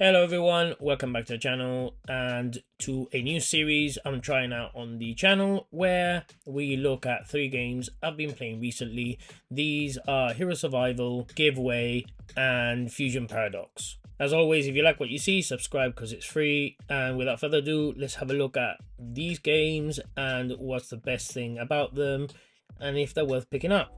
Hello everyone, welcome back to the channel and to a new series I'm trying out on the channel where we look at 3 games I've been playing recently. These are Hero Survival, Giveaway and Fusion Paradox. As always, if you like what you see, subscribe because it's free, and without further ado, let's have a look at these games and what's the best thing about them and if they're worth picking up.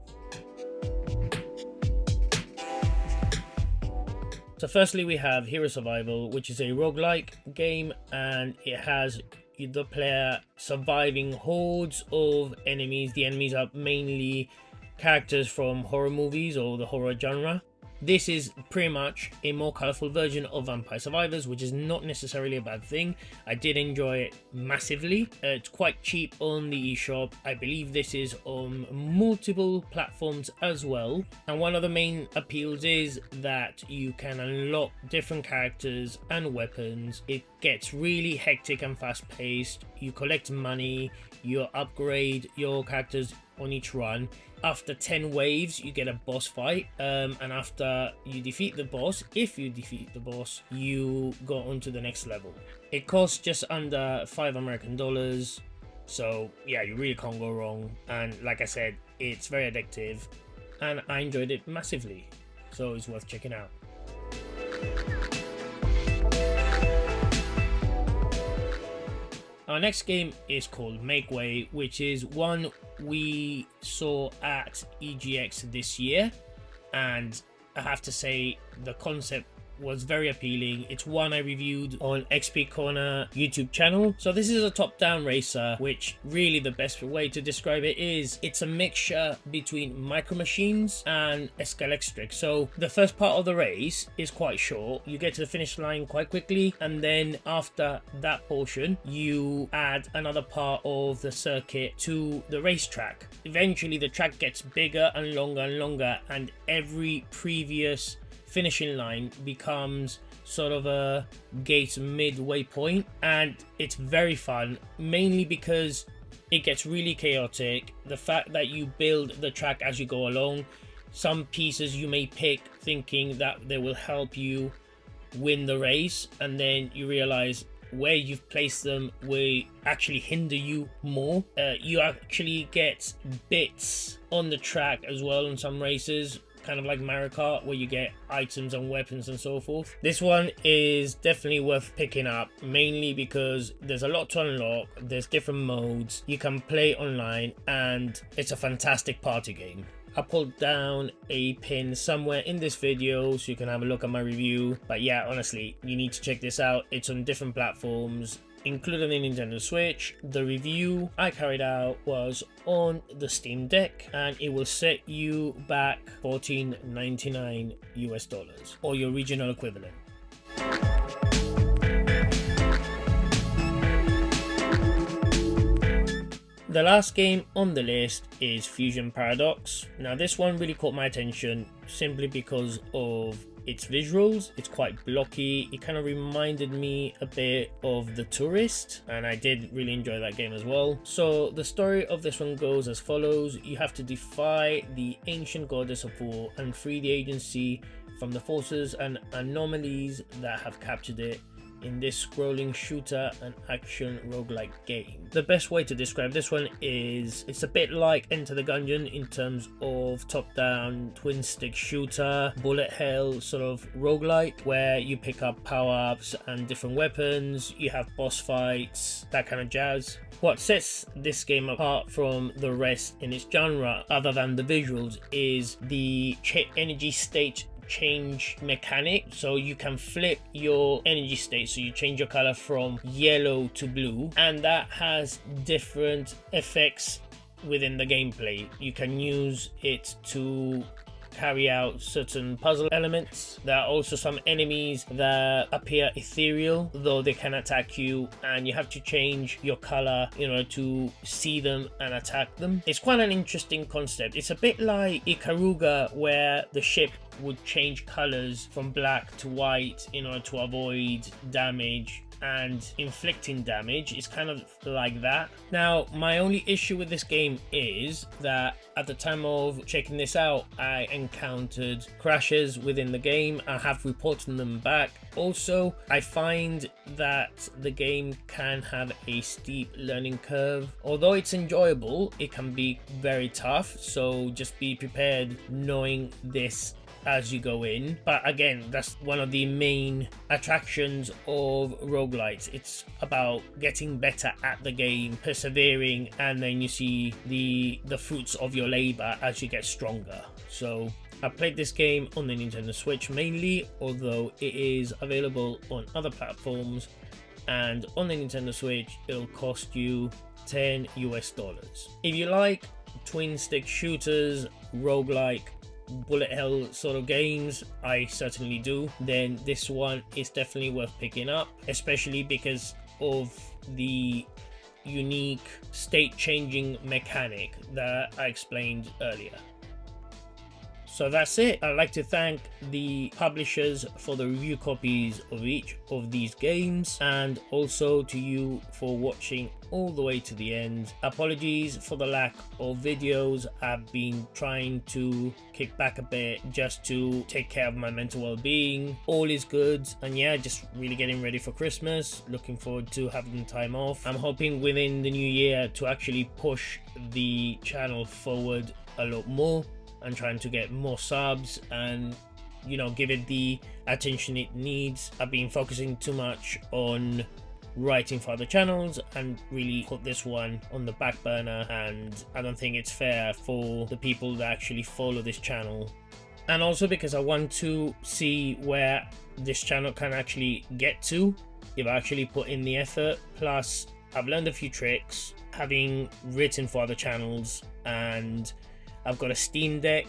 So firstly we have Hero Survival, which is a roguelike game, and it has the player surviving hordes of enemies. The enemies are mainly characters from horror movies or the horror genre. This is pretty much a more colourful version of Vampire Survivors, which is not necessarily a bad thing. I did enjoy it massively. It's quite cheap on the eShop. I believe this is on multiple platforms as well. And one of the main appeals is that you can unlock different characters and weapons. It gets really hectic and fast paced. You collect money, you upgrade your characters on each run. After 10 waves you get a boss fight, and after you defeat the boss, if you defeat the boss, you go on to the next level. It costs just under $5 American, so yeah, you really can't go wrong. And like I said, it's very addictive and I enjoyed it massively, so it's worth checking out. Our next game is called Make Way, which is one we saw at EGX this year, and I have to say the concept was very appealing. It's one I reviewed on XP Corner YouTube channel. So this is a top-down racer, which really the best way to describe it is it's a mixture between Micro Machines and Escalextric. So the first part of the race is quite short. You get to the finish line quite quickly, and then after that portion you add another part of the circuit to the racetrack. Eventually the track gets bigger and longer, and every previous finishing line becomes sort of a gate midway point, and it's very fun, mainly because it gets really chaotic. The fact that you build the track as you go along, some pieces you may pick thinking that they will help you win the race, and then you realize where you've placed them will actually hinder you more. You actually get bits on the track as well in some races, kind of like Mario Kart, where you get items and weapons and so forth. This one is definitely worth picking up, mainly because there's a lot to unlock, there's different modes, you can play online, and it's a fantastic party game. I pulled down a pin somewhere in this video so you can have a look at my review, but yeah, honestly, you need to check this out. It's on different platforms, including the Nintendo Switch. The review I carried out was on the Steam Deck, and it will set you back $14.99 US, or your regional equivalent. The last game on the list is Fusion Paradox. Now this one really caught my attention simply because of its visuals. It's quite blocky. It kind of reminded me a bit of The Tourist, and I did really enjoy that game as well. So the story of this one goes as follows. You have to defy the ancient goddess of war and free the agency from the forces and anomalies that have captured it in this scrolling shooter and action roguelike game. The best way to describe this one is it's a bit like Enter the Gungeon in terms of top-down twin stick shooter, bullet hell sort of roguelike, where you pick up power-ups and different weapons, you have boss fights, that kind of jazz. What sets this game apart from the rest in its genre, other than the visuals, is the energy state change mechanic. So you can flip your energy state, so you change your color from yellow to blue, and that has different effects within the gameplay. You can use it to carry out certain puzzle elements. There are also some enemies that appear ethereal, though they can attack you, and you have to change your color in order to see them and attack them. It's quite an interesting concept. It's a bit like Ikaruga, where the ship would change colors from black to white in order to avoid damage and inflicting damage. It's kind of like that. Now, my only issue with this game is that at the time of checking this out, I encountered crashes within the game. I have reported them back. Also, I find that the game can have a steep learning curve. Although it's enjoyable, it can be very tough, so just be prepared knowing this as you go in. But again, that's one of the main attractions of roguelites. It's about getting better at the game, persevering, and then you see the fruits of your labor as you get stronger. So I played this game on the Nintendo Switch mainly, although it is available on other platforms, and on the Nintendo Switch it'll cost you $10 US. If you like twin stick shooters, roguelike, bullet hell sort of games, I certainly do, then this one is definitely worth picking up, especially because of the unique state changing mechanic that I explained earlier. So that's it. I'd like to thank the publishers for the review copies of each of these games, and also to you for watching all the way to the end. Apologies for the lack of videos. I've been trying to kick back a bit just to take care of my mental well-being. All is good, and yeah, just really getting ready for Christmas. Looking forward to having time off. I'm hoping within the new year to actually push the channel forward a lot more, and trying to get more subs and, you know, give it the attention it needs. I've been focusing too much on writing for other channels and really put this one on the back burner, and I don't think it's fair for the people that actually follow this channel. And also because I want to see where this channel can actually get to if I actually put in the effort. Plus, I've learned a few tricks having written for other channels, and I've got a Steam Deck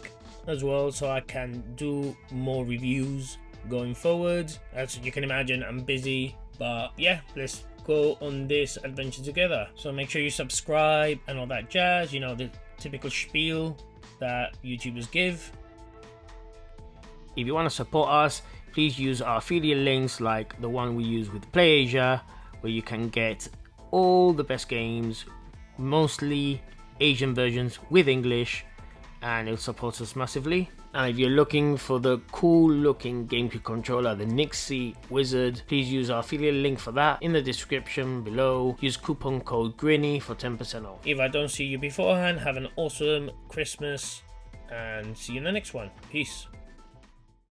as well, so I can do more reviews going forward. As you can imagine, I'm busy, but yeah, let's go on this adventure together. So make sure you subscribe and all that jazz, you know, the typical spiel that YouTubers give. If you want to support us, please use our affiliate links like the one we use with PlayAsia, where you can get all the best games, mostly Asian versions with English, and it'll support us massively. And if you're looking for the cool looking GameCube controller, the Nixie Wizard, please use our affiliate link for that in the description below. Use coupon code GRINNY for 10% off. If I don't see you beforehand, have an awesome Christmas and see you in the next one. Peace.